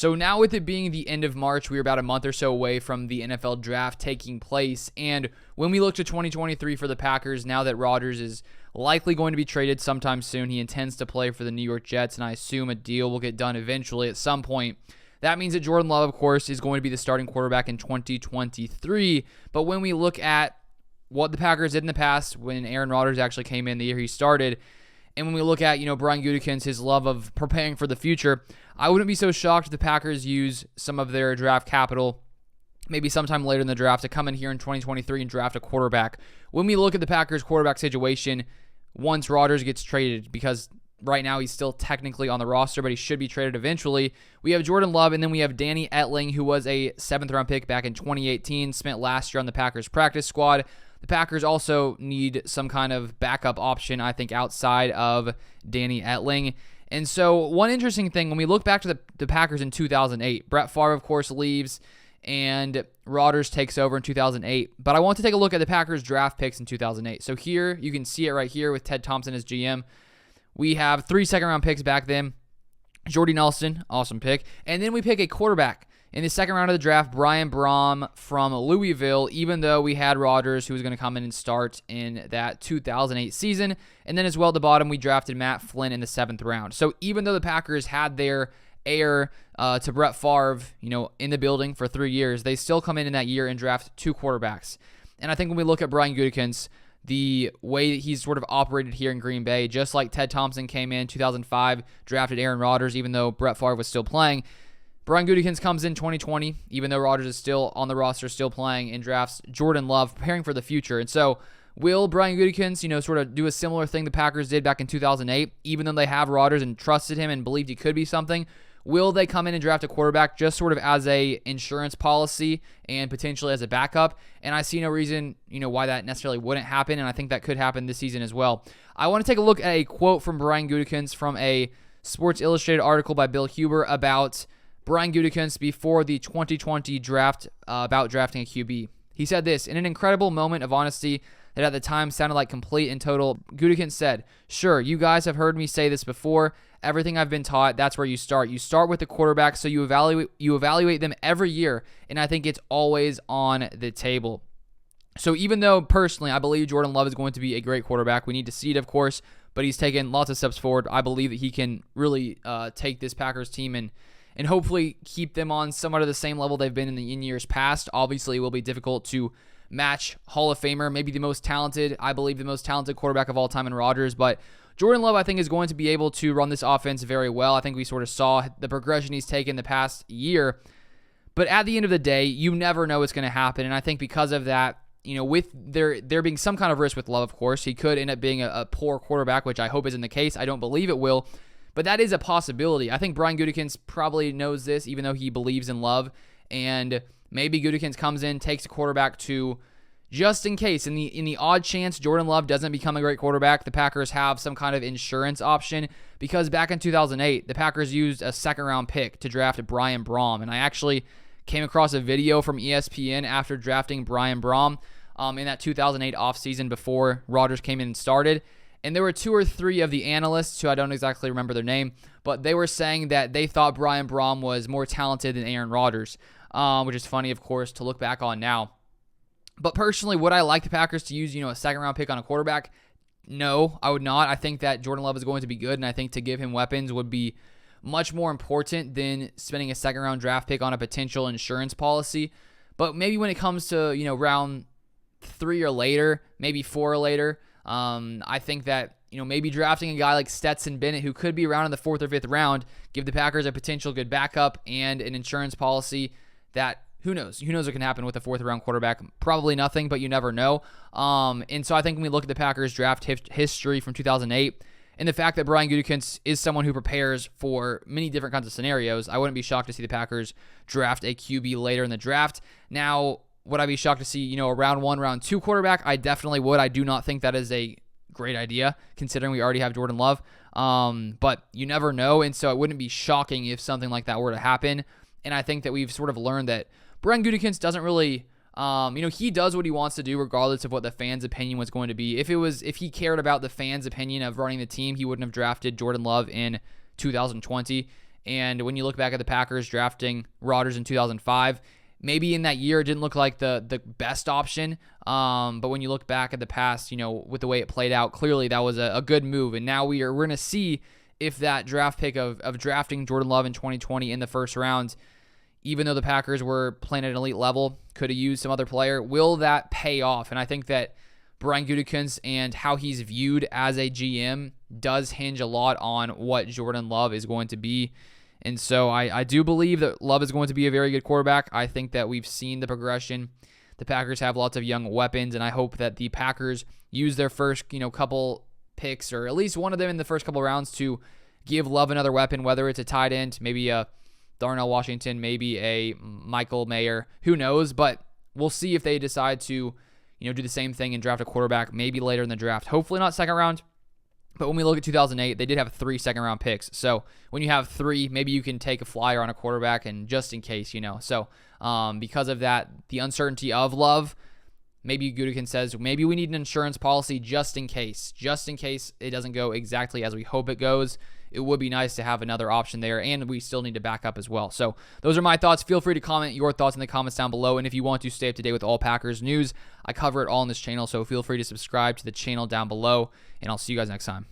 So now with it being the end of March, we're about a month or so away from the NFL draft taking place. And when we look to 2023 for the Packers, now that Rodgers is likely going to be traded sometime soon, he intends to play for the New York Jets, and I assume a deal will get done eventually at some point. That means that Jordan Love, of course, is going to be the starting quarterback in 2023. But when we look at what the Packers did in the past, when Aaron Rodgers actually came in the year he started, and when we look at, Brian Gutekunst, his love of preparing for the future, I wouldn't be so shocked if the Packers use some of their draft capital maybe sometime later in the draft to come in here in 2023 and draft a quarterback. When we look at the Packers quarterback situation, once Rodgers gets traded, because right now he's still technically on the roster, but he should be traded eventually, we have Jordan Love, and then we have Danny Etling, who was a 7th-round pick back in 2018, spent last year on the Packers practice squad. The Packers also need some kind of backup option, I think, outside of Danny Etling. And so one interesting thing, when we look back to the Packers in 2008, Brett Favre, of course, leaves, and Rodgers takes over in 2008. But I want to take a look at the Packers draft picks in 2008. So here, you can see it right here with Ted Thompson as GM. We have 3 second-round picks back then. Jordy Nelson, awesome pick. And then we pick a quarterback. In the second round of the draft, Brian Brom from Louisville, even though we had Rodgers, who was going to come in and start in that 2008 season. And then as well at the bottom, we drafted Matt Flynn in the 7th round. So even though the Packers had their heir to Brett Favre, in the building for 3 years, they still come in that year and draft 2 quarterbacks. And I think when we look at Brian Gutekunst, the way that he's sort of operated here in Green Bay, just like Ted Thompson came in 2005, drafted Aaron Rodgers, even though Brett Favre was still playing, Brian Gutekunst comes in 2020, even though Rodgers is still on the roster, still playing, and drafts Jordan Love, preparing for the future. And so will Brian Gutekunst, sort of do a similar thing the Packers did back in 2008, even though they have Rodgers and trusted him and believed he could be something? Will they come in and draft a quarterback just sort of as a insurance policy and potentially as a backup? And I see no reason, why that necessarily wouldn't happen, and I think that could happen this season as well. I want to take a look at a quote from Brian Gutekunst from a Sports Illustrated article by Bill Huber about Brian Gutekunst before the 2020 draft about drafting a QB. He said this: "In an incredible moment of honesty that at the time sounded like complete and total, Gutekunst said, 'Sure, you guys have heard me say this before. Everything I've been taught, that's where you start. You start with the quarterback, so you evaluate them every year, and I think it's always on the table.'" So even though personally I believe Jordan Love is going to be a great quarterback, we need to see it, of course, but he's taken lots of steps forward. I believe that he can really take this Packers team and hopefully keep them on somewhat of the same level they've been in years past. Obviously, it will be difficult to match Hall of Famer, maybe the most talented quarterback of all time in Rodgers, but Jordan Love, I think, is going to be able to run this offense very well. I think we sort of saw the progression he's taken the past year, but at the end of the day, you never know what's going to happen, and I think because of that, with there being some kind of risk with Love, of course, he could end up being a poor quarterback, which I hope isn't the case. I don't believe it will, but that is a possibility. I think Brian Gutekunst probably knows this, even though he believes in Love. And maybe Gutekunst comes in, takes a quarterback to, just in case, in the odd chance Jordan Love doesn't become a great quarterback, the Packers have some kind of insurance option. Because back in 2008, the Packers used a 2nd-round pick to draft Brian Brom. And I actually came across a video from ESPN after drafting Brian Brom in that 2008 offseason before Rodgers came in and started. And there were 2 or 3 of the analysts, who I don't exactly remember their name, but they were saying that they thought Brian Brom was more talented than Aaron Rodgers, which is funny, of course, to look back on now. But personally, would I like the Packers to use, a 2nd-round pick on a quarterback? No, I would not. I think that Jordan Love is going to be good, and I think to give him weapons would be much more important than spending a 2nd-round draft pick on a potential insurance policy. But maybe when it comes to, round 3 or later, maybe 4 or later, I think that, maybe drafting a guy like Stetson Bennett, who could be around in the 4th or 5th round, give the Packers a potential good backup and an insurance policy that, who knows? Who knows what can happen with a 4th-round quarterback? Probably nothing, but you never know. And so I think when we look at the Packers draft history from 2008 and the fact that Brian Gutekunst is someone who prepares for many different kinds of scenarios, I wouldn't be shocked to see the Packers draft a QB later in the draft. Now, would I be shocked to see, a round 1, round 2 quarterback? I definitely would. I do not think that is a great idea, considering we already have Jordan Love. But you never know, and so it wouldn't be shocking if something like that were to happen. And I think that we've sort of learned that Brian Gutekunst doesn't really, he does what he wants to do regardless of what the fans' opinion was going to be. If he cared about the fans' opinion of running the team, he wouldn't have drafted Jordan Love in 2020. And when you look back at the Packers drafting Rodgers in 2005, maybe in that year it didn't look like the best option. But when you look back at the past, with the way it played out, clearly that was a good move. And now we're going to see if that draft pick of drafting Jordan Love in 2020 in the first round, even though the Packers were playing at an elite level, could have used some other player, will that pay off? And I think that Brian Gutekunst and how he's viewed as a GM does hinge a lot on what Jordan Love is going to be. And so I do believe that Love is going to be a very good quarterback. I think that we've seen the progression. The Packers have lots of young weapons, and I hope that the Packers use their first couple picks, or at least one of them in the first couple rounds, to give Love another weapon, whether it's a tight end, maybe a Darnell Washington, maybe a Michael Mayer, who knows, but we'll see if they decide to do the same thing and draft a quarterback maybe later in the draft. Hopefully not second round, but when we look at 2008, they did have 3 second-round picks. So when you have 3, maybe you can take a flyer on a quarterback, and just in case, So because of that, the uncertainty of Love, maybe Gutekunst says, maybe we need an insurance policy just in case it doesn't go exactly as we hope it goes. It would be nice to have another option there, and we still need to back up as well. So those are my thoughts. Feel free to comment your thoughts in the comments down below, and if you want to stay up to date with all Packers news, I cover it all on this channel, so feel free to subscribe to the channel down below, and I'll see you guys next time.